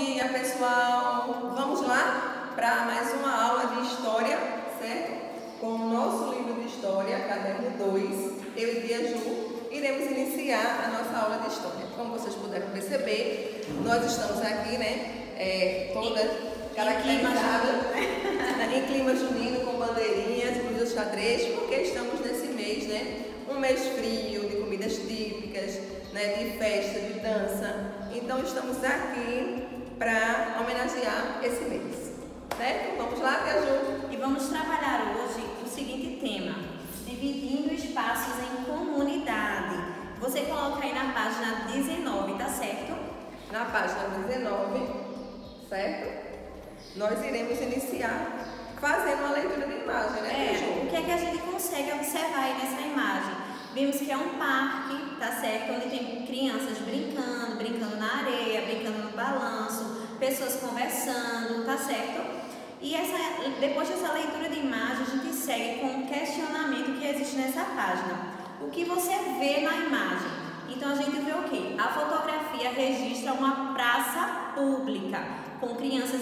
dia, pessoal! Vamos lá para mais uma aula de história, certo? Com o nosso livro de história, caderno 2, eu e Tia Ju, iremos iniciar a nossa aula de história. Como vocês puderam perceber, nós estamos aqui, toda caracterizada em clima junino, com bandeirinhas, blusas xadrez, porque estamos nesse mês, um mês frio, de comidas típicas, de festa, de dança. Então estamos aqui para homenagear esse mês, certo? Vamos lá, Tia Ju? E vamos trabalhar hoje o seguinte tema: dividindo espaços em comunidade. Você coloca aí na página 19, tá certo? Na página 19, certo? Nós iremos iniciar fazendo uma leitura de imagem, Tia Ju? O que é que a gente consegue observar aí nessa imagem? Vimos que é um parque, tá certo? Onde tem crianças brincando na areia, brincando no balanço, pessoas conversando, tá certo? E depois dessa leitura de imagem, a gente segue com um questionamento que existe nessa página. O que você vê na imagem? Então a gente vê o quê? A fotografia registra uma praça pública, com crianças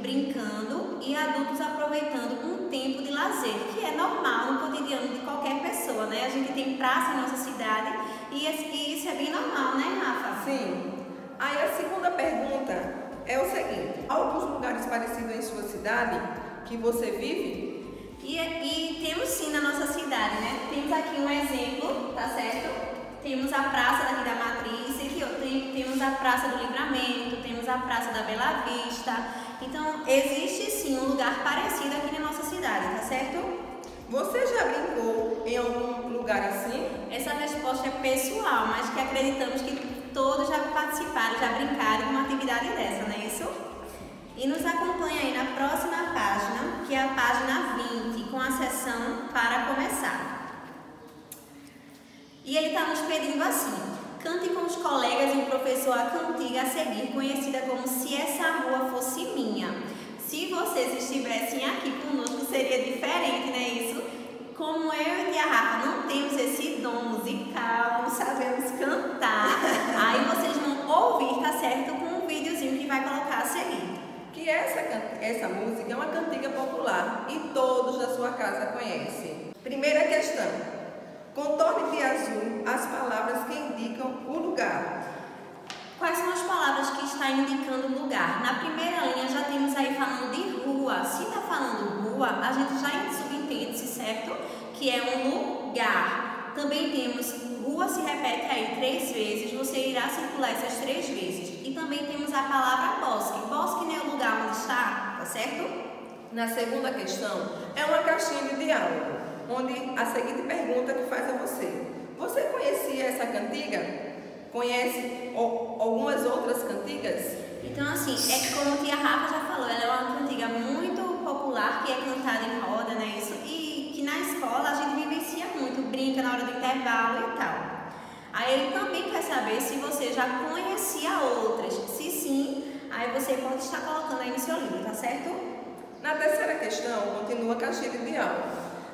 brincando e adultos aproveitando um tempo de lazer, que é normal no cotidiano de qualquer pessoa, A gente tem praça em nossa cidade e isso é bem normal, Rafa? Sim. Aí a segunda pergunta é o seguinte: alguns lugares parecidos em sua cidade que você vive? E temos sim na nossa cidade, Temos aqui um exemplo, tá certo? Temos a praça daqui da Matriz, temos a Praça do Livramento, temos a Praça da Bela Vista. Então, existe sim um lugar parecido aqui na nossa cidade, tá certo? Você já brincou em algum lugar assim? Essa resposta é pessoal, mas que acreditamos que todos já participaram, já brincaram com uma atividade dessa, não é isso? E nos acompanha aí na próxima página, que é a página 20, com a seção para começar. E ele está nos pedindo assim: cante com os colegas e o professor a cantiga a seguir, conhecida como Se Essa Rua Fosse Minha. Se vocês estivessem aqui conosco, seria diferente, não é isso? Como eu e Tia Rafa não temos esse dom musical, não sabemos cantar, aí vocês vão ouvir, tá certo? Com um videozinho que vai colocar a seguir. Que essa música é uma cantiga popular e todos da sua casa conhecem. Primeira questão: contorne de azul as palavras que indicam o lugar. Quais são as palavras que está indicando o lugar? Na primeira linha já temos aí falando de rua. Se está falando rua, a gente já subentende-se, certo? Que é um lugar. Também temos rua, se repete aí 3 vezes, você irá circular essas 3 vezes. E também temos a palavra bosque. Bosque não é o lugar onde está, tá certo? Na segunda questão, é uma caixinha de diálogo, onde a seguinte pergunta que faz a você: você conhecia essa cantiga? Conhece algumas outras cantigas? Então, assim, é como a Tia Rafa já falou, ela é uma cantiga muito popular, que é cantada em roda, não é isso? E que na escola a gente vivencia muito, brinca na hora do intervalo e tal. Aí ele também quer saber se você já conhecia outras. Se sim, aí você pode estar colocando aí no seu livro, tá certo? Na terceira questão, continua a caixinha de diálogo.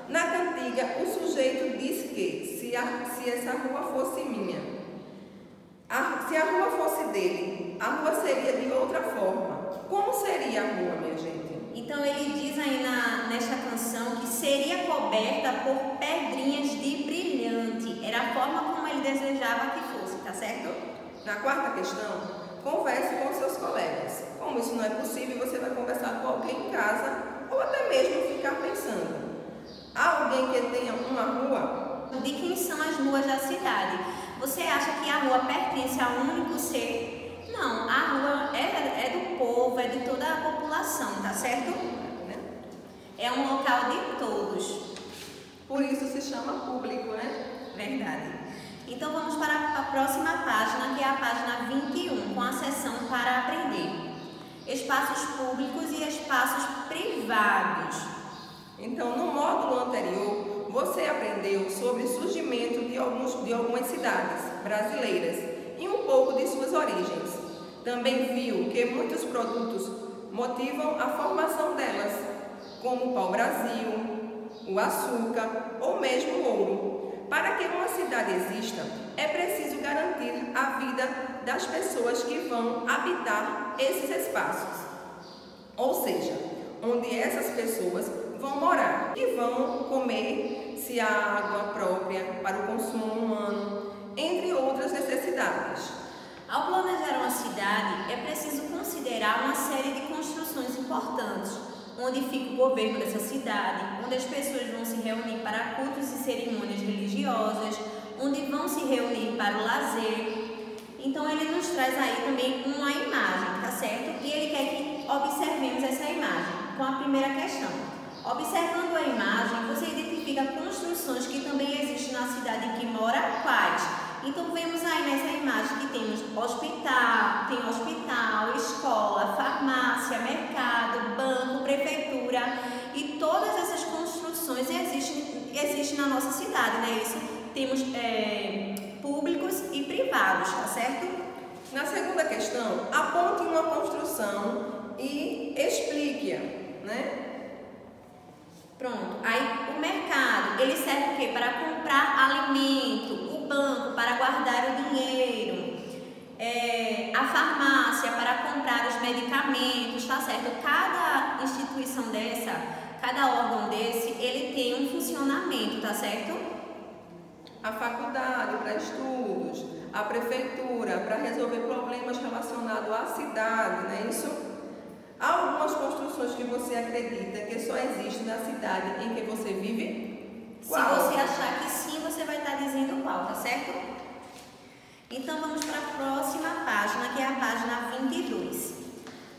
Na cantiga, o sujeito diz que se essa rua fosse minha, se a rua fosse dele, a rua seria de outra forma. Como seria a rua, minha gente? Então ele diz aí nesta canção que seria coberta por pedrinhas de brilhante. Era a forma como ele desejava que fosse, tá certo? Na quarta questão, converse com seus colegas. Como isso não é possível, você vai conversar com alguém em casa ou até mesmo ficar pensando: há alguém que tenha uma rua? De quem são as ruas da cidade? Você acha que a rua pertence a um único ser? Não, a rua é do povo, é de toda a população, tá certo? É um local de todos. Por isso se chama público, Verdade. Então vamos para a próxima página, que é a página 21, com a seção para aprender. Espaços públicos e espaços privados. Então, no módulo anterior, você aprendeu sobre o surgimento de algumas cidades brasileiras e um pouco de suas origens. Também viu que muitos produtos motivam a formação delas, como o pau-brasil, o açúcar ou mesmo o ouro. Para que uma cidade exista, é preciso garantir a vida das pessoas que vão habitar esses espaços. Ou seja, onde essas pessoas vão morar e vão comer, se há água própria para o consumo humano, entre outras necessidades. Ao planejar uma cidade, é preciso considerar uma série de construções importantes, onde fica o governo dessa cidade, onde as pessoas vão se reunir para cultos e cerimônias religiosas, onde vão se reunir para o lazer. Então ele nos traz aí também uma imagem, tá certo? E ele quer que observemos essa imagem com a primeira questão. Observando a imagem, você identifica construções que também existem na cidade em que mora, quais? Então vemos aí nessa imagem que temos hospital, escola, farmácia, mercado, banco, prefeitura, e todas essas construções existem na nossa cidade, né? Isso temos públicos e privados, tá certo? Na segunda questão, aponte uma construção e explique-a, né? Pronto. Aí o mercado, ele serve o quê? Para comprar alimento, o banco para guardar o dinheiro, a farmácia para comprar os medicamentos, tá certo? Cada instituição dessa, cada órgão desse, ele tem um funcionamento, tá certo? A faculdade para estudos, a prefeitura para resolver problemas relacionados à cidade, não é isso? Há algumas construções que você acredita que só existem na cidade em que você vive? Qual? Se você achar que sim, você vai estar dizendo qual, tá certo? Então vamos para a próxima página, que é a página 22.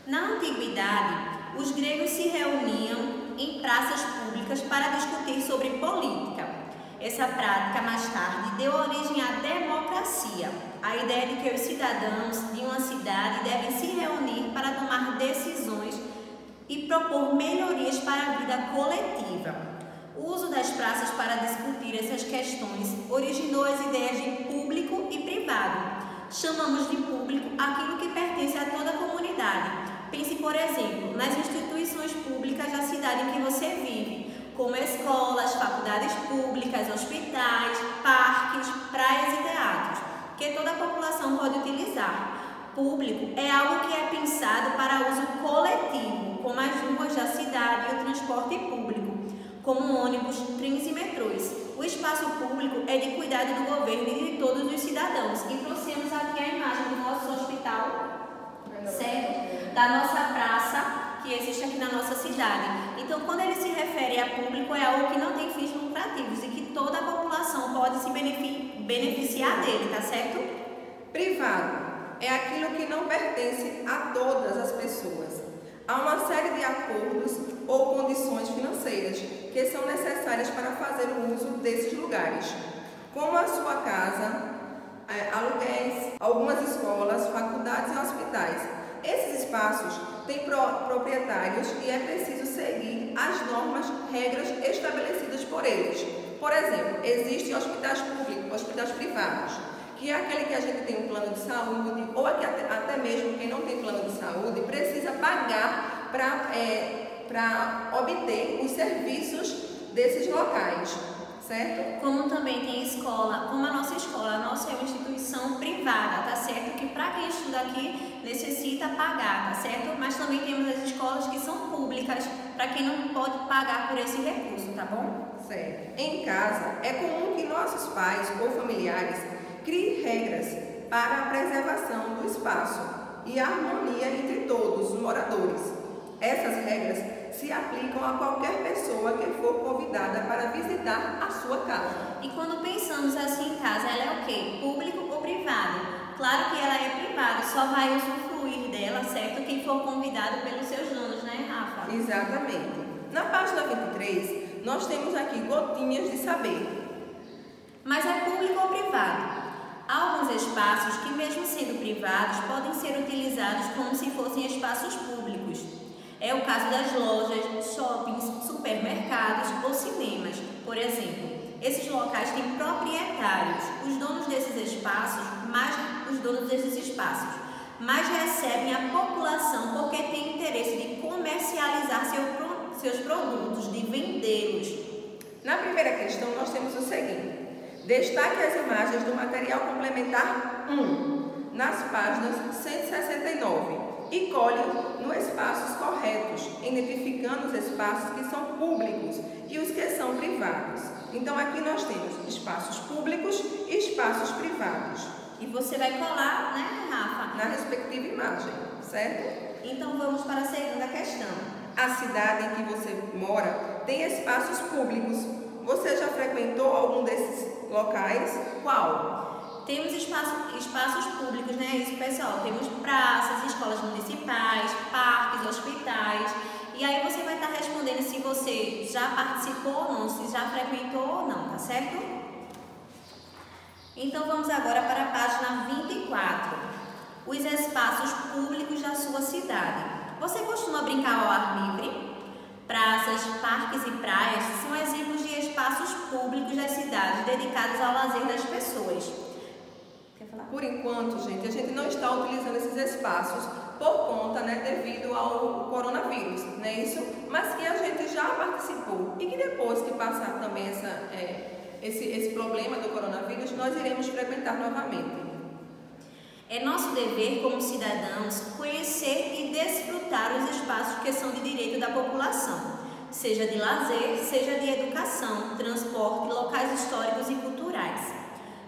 Na antiguidade, os gregos se reuniam em praças públicas para discutir sobre política. Essa prática, mais tarde, deu origem à democracia, a ideia de que os cidadãos de uma cidade devem se reunir para tomar decisões e propor melhorias para a vida coletiva. O uso das praças para discutir essas questões originou as ideias de público e privado. Chamamos de público aquilo que pertence a toda a comunidade. Pense, por exemplo, nas instituições públicas da cidade em que você vive, como escolas, faculdades públicas, hospitais, parques, praias e teatros, que toda a população pode utilizar. Público é algo que é pensado para uso coletivo, como as ruas da cidade e o transporte público, como ônibus, trens e metrôs. O espaço público é de cuidado do governo e de todos os cidadãos. E trouxemos aqui a imagem do nosso hospital, certo? Da nossa praça, que existe aqui na nossa cidade. Então, quando ele se refere a público, é algo que não tem fins lucrativos e que toda a população pode se beneficiar dele, tá certo? Privado é aquilo que não pertence a todas as pessoas. Há uma série de acordos ou condições financeiras que são necessárias para fazer o uso desses lugares, como a sua casa, aluguéis, algumas escolas, faculdades e hospitais. Esses espaços têm proprietários e é preciso seguir as normas, regras estabelecidas por eles. Por exemplo, existem hospitais públicos, hospitais privados, que é aquele que a gente tem um plano de saúde, ou até mesmo quem não tem plano de saúde precisa pagar para obter os serviços desses locais, certo? Como também tem escola, como a nossa é uma instituição privada, tá certo? Que para quem estuda aqui necessita pagar, tá certo? Mas também temos as escolas que são públicas, para quem não pode pagar por esse recurso, tá bom? Certo. Em casa, é comum que nossos pais ou familiares criem regras para a preservação do espaço e a harmonia entre todos os moradores. Essas regras se aplicam a qualquer pessoa que for convidada para visitar a sua casa. E quando pensamos assim em casa, ela é o quê? Público ou privado? Claro que ela é privada, só vai usufruir dela, certo? Quem for convidado pelos seus donos, né, Rafa? Exatamente. Na página 23, nós temos aqui gotinhas de saber. Mas é público ou privado? Há alguns espaços que, mesmo sendo privados, podem ser utilizados como se fossem espaços públicos. É o caso das lojas, shoppings, supermercados ou cinemas, por exemplo. Esses locais têm proprietários, os donos desses espaços, mas recebem a população porque tem interesse de comercializar seus produtos, de vendê-los. Na primeira questão, nós temos o seguinte: Destaque as imagens do material complementar 1, nas páginas 169, e colhe nos espaços corretos, identificando os espaços que são públicos e os que são privados. Então, aqui nós temos espaços públicos e espaços privados. E você vai colar, né, Rafa? Na respectiva imagem, certo? Então, vamos para a segunda questão. A cidade em que você mora tem espaços públicos. Você já frequentou algum desses locais? Qual? Temos espaços públicos, né? Isso, pessoal. Temos praças, escolas municipais, parques, hospitais. E aí você vai estar respondendo se você já participou ou não, se já frequentou ou não, tá certo? Então vamos agora para a página 24. Os espaços públicos da sua cidade. Você costuma brincar ao ar livre? Praças, parques e praias são exemplos de espaços públicos das cidades dedicados ao lazer das pessoas. Quer falar? Por enquanto, gente, a gente não está utilizando esses espaços por conta, né, devido ao coronavírus, não é isso? Mas que a gente já participou e que depois que passar também esse problema do coronavírus, nós iremos frequentar novamente. É nosso dever como cidadãos conhecer e desfrutar os espaços que são de direito da população, seja de lazer, seja de educação, transporte, locais históricos e culturais.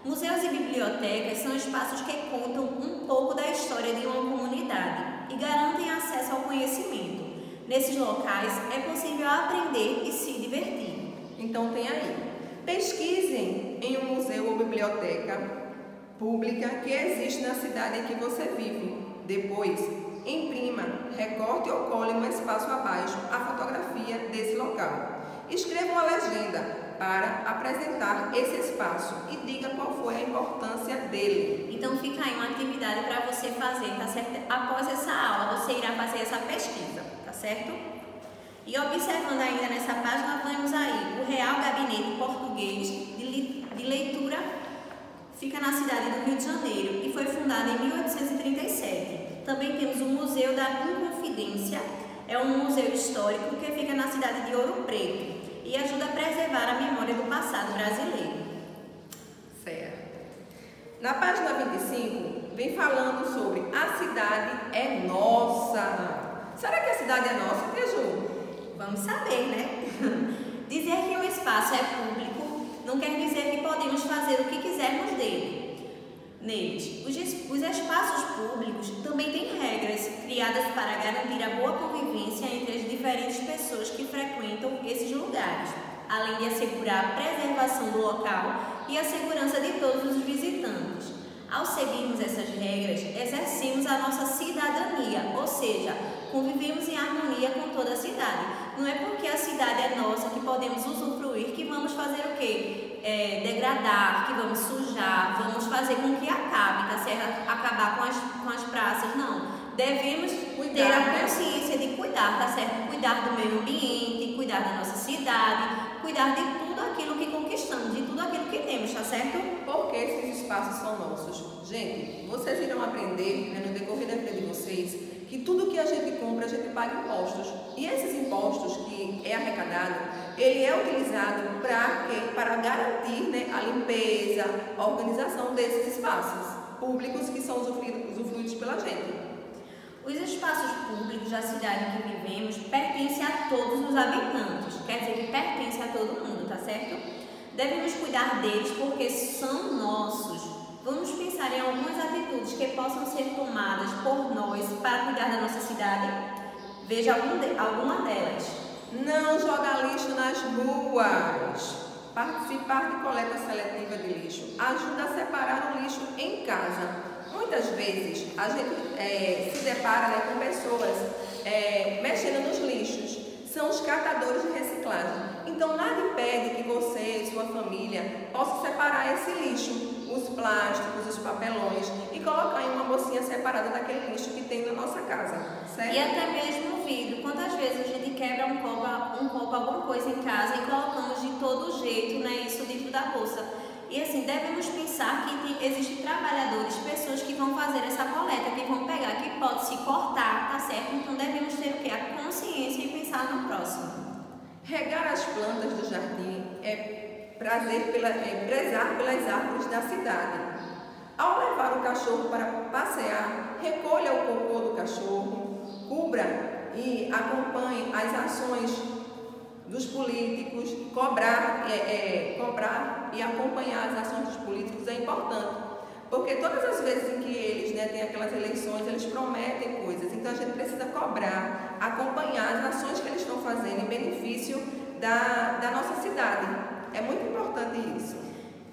Museus e bibliotecas são espaços que contam um pouco da história de uma comunidade e garantem acesso ao conhecimento. Nesses locais é possível aprender e se divertir. Então tem aí, pesquisem em um museu ou biblioteca pública que existe na cidade em que você vive. Depois, imprima, recorte ou cole no espaço abaixo a fotografia desse local. Escreva uma legenda para apresentar esse espaço e diga qual foi a importância dele. Então fica aí uma atividade para você fazer, tá certo? Após essa aula, você irá fazer essa pesquisa, tá certo? E observando ainda nessa página, vemos aí o Real Gabinete Português de Leitura. Fica na cidade do Rio de Janeiro e foi fundado em 1837. Também temos o Museu da Inconfidência, é um museu histórico que fica na cidade de Ouro Preto e ajuda a preservar a memória do passado brasileiro. Certo. Na página 25, vem falando sobre a cidade é nossa. Será que a cidade é nossa, Tia Ju? Vamos saber, né? Dizer que um espaço é público não quer dizer que podemos fazer o que quisermos neles. Os espaços públicos também têm regras criadas para garantir a boa convivência entre as diferentes pessoas que frequentam esses lugares, além de assegurar a preservação do local e a segurança de todos os visitantes. Ao seguirmos essas regras, exercemos a nossa cidadania, ou seja, convivemos em harmonia com toda a cidade. Não é porque a cidade é nossa que podemos usufruir que vamos fazer o quê? Degradar, que vamos sujar, vamos fazer com que acabe, tá certo? Acabar com as praças, não. Devemos ter a consciência de cuidar, tá certo? Cuidar do meio ambiente, cuidar da nossa cidade, cuidar de tudo aquilo que conquistamos, de tudo aquilo que temos, tá certo? Porque esses espaços são nossos. Gente, vocês irão aprender, né, no decorrer da vida de vocês, que tudo que a gente compra, a gente paga impostos. E esses impostos que é arrecadado, ele é utilizado para garantir, né, a limpeza, a organização desses espaços públicos que são usufruídos pela gente. Os espaços públicos da cidade em que vivemos pertencem a todos os habitantes, quer dizer que pertencem a todo mundo, tá certo? Devemos cuidar deles porque são nossos. Vamos pensar em algumas atitudes que possam ser tomadas por nós para cuidar da nossa cidade? Veja alguma delas. Não jogar lixo nas ruas. Participar de coleta seletiva de lixo ajuda a separar o lixo em casa. Muitas vezes a gente se depara, né, com pessoas mexendo nos lixos. São os catadores de reciclagem. Então nada impede que você e sua família possam separar esse lixo, os plásticos, os papelões, e colocar em uma bolsinha separada daquele lixo que tem na nossa casa, certo? E até mesmo o vidro. Quantas vezes a gente quebra um copo, alguma coisa em casa e colocamos de todo jeito, né, isso dentro da bolsa. E assim, devemos pensar que existem trabalhadores, pessoas que vão fazer essa coleta, que vão pegar, que pode se cortar, tá certo? Então devemos ter o quê? A consciência e pensar no próximo. Regar as plantas do jardim é prezar pelas árvores da cidade. Ao levar o cachorro para passear, recolha o cocô do cachorro, cubra e acompanhe as ações dos políticos, cobrar e acompanhar as ações dos políticos é importante, porque todas as vezes em que eles têm aquelas eleições, eles prometem coisas, então a gente precisa cobrar, acompanhar as ações que eles estão fazendo em benefício da nossa cidade. É muito importante isso.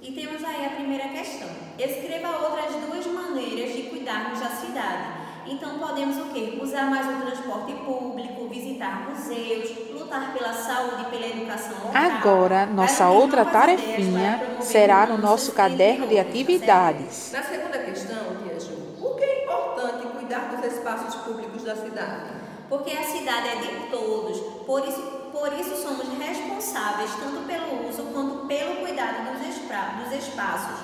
E temos aí a primeira questão. Escreva outras duas maneiras de cuidarmos da cidade. Então podemos o quê? Usar mais o transporte público, visitar museus, lutar pela saúde e pela educação local. Agora, nossa outra tarefinha será no nosso caderno de atividades. Na segunda questão, Tia Ju, por que é importante cuidar dos espaços públicos da cidade? Porque a cidade é de todos, por isso somos responsáveis tanto pelo uso quanto pelo cuidado dos espaços.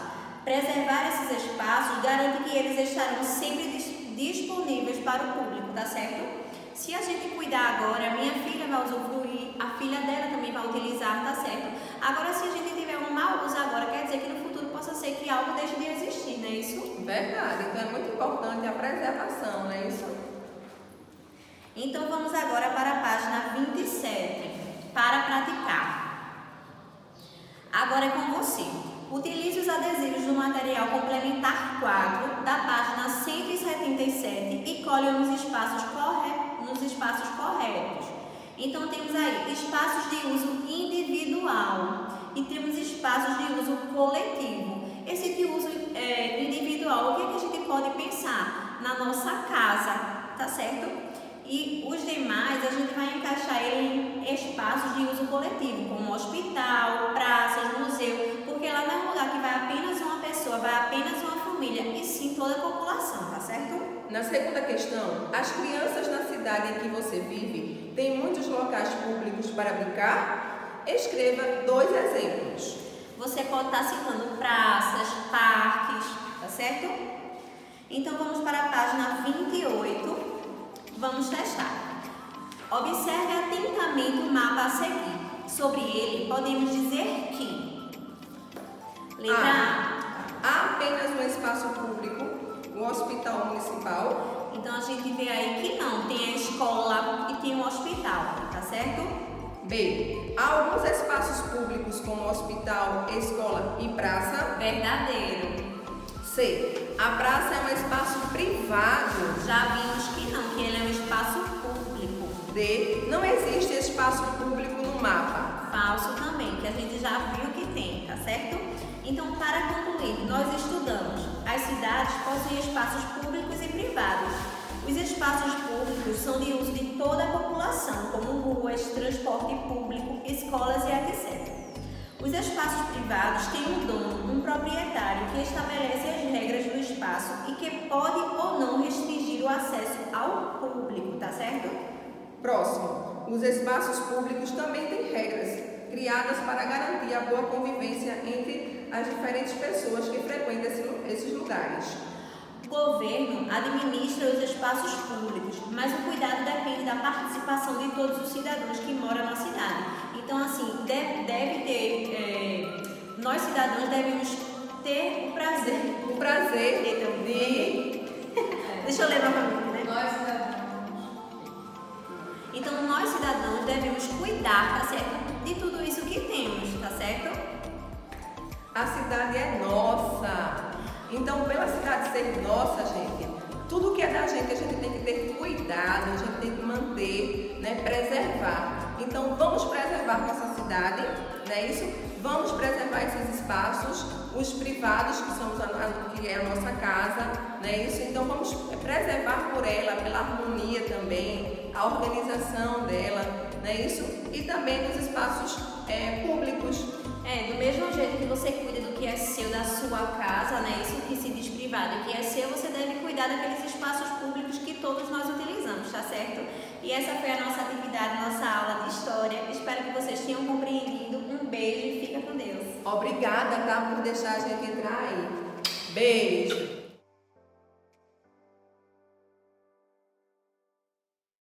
Preservar esses espaços garante que eles estarão sempre disponíveis para o público, tá certo? Se a gente cuidar agora, a minha filha vai usufruir, a filha dela também vai utilizar, tá certo? Agora, se a gente tiver um mau uso agora, quer dizer que no futuro possa ser que algo deixe de existir, não é isso? Verdade, então é muito importante a preservação, não é isso? Então vamos agora para a página 27, para praticar. Agora é com você. Utilize os adesivos do material complementar 4 da página 177 e colhe nos espaços corretos. Então temos aí espaços de uso individual e temos espaços de uso coletivo. Esse de uso individual, o que é que a gente pode pensar? Na nossa casa, tá certo? E os demais a gente vai encaixar ele em espaços de uso coletivo, como hospital, praças, museu, porque lá não é um lugar que vai apenas uma pessoa, vai apenas uma família, e sim toda a população, tá certo? Na segunda questão, as crianças na cidade em que você vive têm muitos locais públicos para brincar? Escreva 2 exemplos. Você pode estar citando praças, parques, tá certo? Então vamos para a página 28. Vamos testar. Observe atentamente o mapa a seguir. Sobre ele, podemos dizer que letra A. Há apenas um espaço público, um hospital municipal. Então a gente vê aí que não, tem a escola e tem o hospital, tá certo? B. Há alguns espaços públicos como hospital, escola e praça. Verdadeiro. C. A praça é um espaço privado. Já vimos que não, que ele é um espaço público. D. Não existe espaço público no mapa. Falso também, que a gente já viu que tem, tá certo? Então, para concluir, nós estudamos. As cidades possuem espaços públicos e privados. Os espaços públicos são de uso de toda a população, como ruas, transporte público, escolas e etc. Os espaços privados têm um dono, um proprietário que estabelece as regras do espaço e que pode ou não restringir o acesso ao público, tá certo? Próximo. Os espaços públicos também têm regras criadas para garantir a boa convivência entre as diferentes pessoas que frequentam esses lugares. O governo administra os espaços públicos, mas o cuidado depende da participação de todos os cidadãos que moram na cidade. Então, assim, nós cidadãos devemos ter o prazer de... Deixa eu ler novamente, né? Nós cidadãos. Então, nós cidadãos devemos cuidar, tá certo? De tudo isso que temos, tá certo? A cidade é nossa. Então, pela cidade ser nossa, gente, tudo que é da gente, a gente tem que ter cuidado, a gente tem que manter, preservar. Então, vamos preservar nossa cidade, não é isso? Vamos preservar esses espaços, os privados, que é a nossa casa, não é isso? Então, vamos preservar por ela, pela harmonia também, a organização dela, não é isso? E também nos espaços públicos. Do mesmo jeito que você cuida do que é seu, da sua casa, né? Isso que se diz privado, o que é seu, você deve cuidar daqueles espaços públicos que todos nós utilizamos, tá certo? E essa foi a nossa atividade, nossa aula de história. Espero que vocês tenham compreendido. Um beijo e fica com Deus. Obrigada, tá, por deixar a gente entrar aí. Beijo!